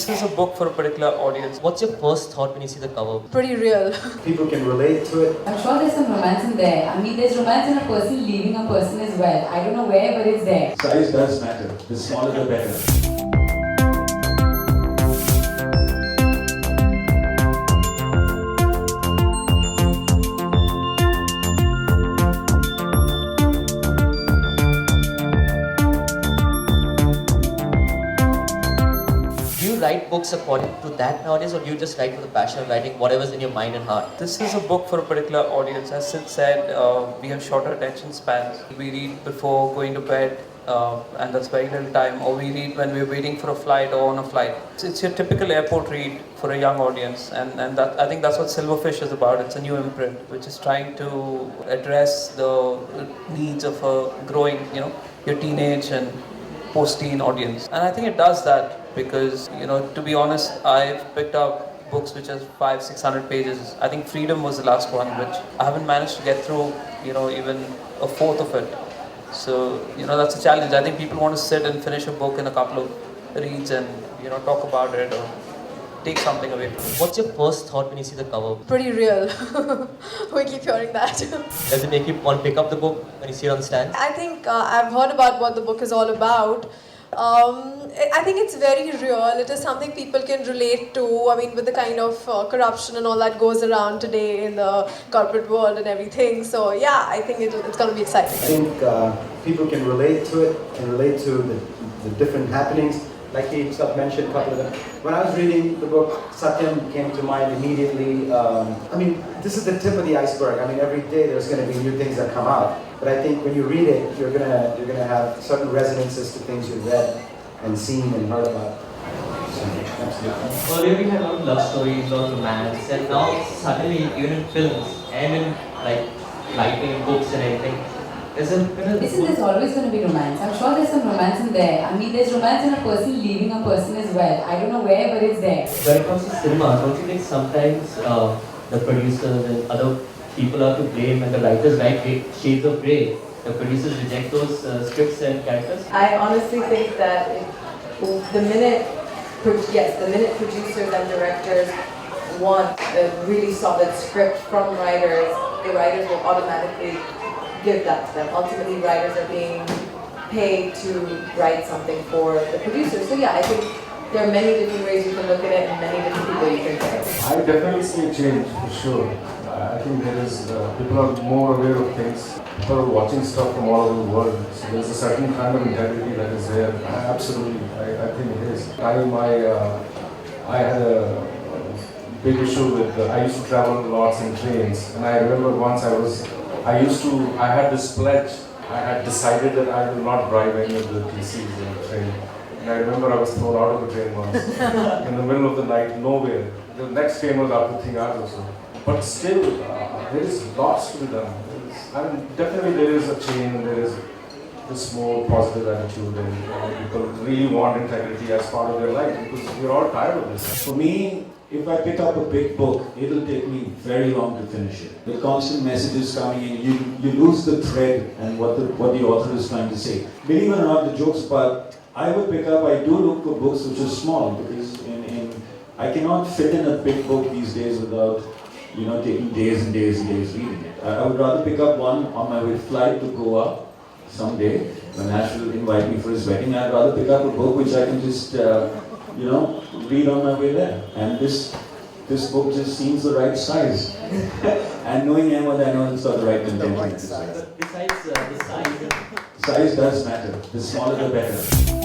This is a book for a particular audience. What's your first thought when you see the cover? Pretty real. People can relate to it. I'm sure there's some romance in there. I mean, there's romance in a person leaving a person as well. I don't know where, but it's there. Size does matter. The smaller the better. Do you write books according to that nowadays, or do you just write with the passion of writing whatever's in your mind and heart? This is a book for a particular audience. As Sid said, we have shorter attention spans. We read before going to bed, and that's very little time, or we read when we're waiting for a flight or on a flight. It's your typical airport read for a young audience, and that, I think that's what Silverfish is about. It's a new imprint which is trying to address the needs of a growing, your teenage and post-teen audience. And I think it does that because, to be honest, I've picked up books which are 500-600 pages. I think Freedom was the last one, which I haven't managed to get through, even a fourth of it. So, that's a challenge. I think people want to sit and finish a book in a couple of reads and, talk about it or take something away from it. What's your first thought when you see the cover? Pretty real. We keep hearing that. Does it make you want to pick up the book when you see it on the stand? I think I've heard about what the book is all about. I think it's very real. It is something people can relate to. I mean, with the kind of corruption and all that goes around today in the corporate world and everything. So yeah, I think it's going to be exciting. I think people can relate to it, can relate to the different happenings. Like he mentioned a couple of them. When I was reading the book, Satyam came to mind immediately. This is the tip of the iceberg. I mean, every day there's going to be new things that come out. But I think when you read it, you're gonna have certain resonances to things you've read and seen and heard about. So, absolutely. Earlier we had a lot of love stories, a lot of romance, and now suddenly even in films and in writing and books and everything, Listen, there's always going to be romance. I'm sure there's some romance in there. I mean, there's romance in a person leaving a person as well. I don't know where, but it's there. when it comes to cinema, don't you think sometimes the producers and other people are to blame and the writers write shades of grey? The producers reject those scripts and characters? I honestly think that the minute producers and directors want a really solid script from writers, the writers will automatically give that to them. Ultimately, writers are being paid to write something for the producers. So yeah, I think there are many different ways you can look at it and many different people you can get. I definitely see a change for sure. I think there is people are more aware of things. People are watching stuff from all over the world. So there's a certain kind of integrity that is there. Absolutely, I think it is. I had a big issue with. I used to travel lots in trains, and I remember once I had this pledge. I had decided that I will not drive any of the TCs in the train. And I remember I was thrown out of the train once in the middle of the night, nowhere. The next train was after 3 hours or so. But still, there is lots to be done. Definitely there is a change, and there is this more positive attitude, and people really want integrity as part of their life because we're all tired of this. For me, if I pick up a big book, it'll take me very long to finish it. The constant messages coming in, you lose the thread and what the author is trying to say. Believe it or not, the jokes, but I do look for books which are small because I cannot fit in a big book these days without taking days and days and days reading it. I would rather pick up one on my flight to Goa someday when Ash will invite me for his wedding. I'd rather pick up a book which I can just read on my way there. And this book just seems the right size. And knowing him, I know it's got the right content. Besides the size. Size does matter. The smaller the better.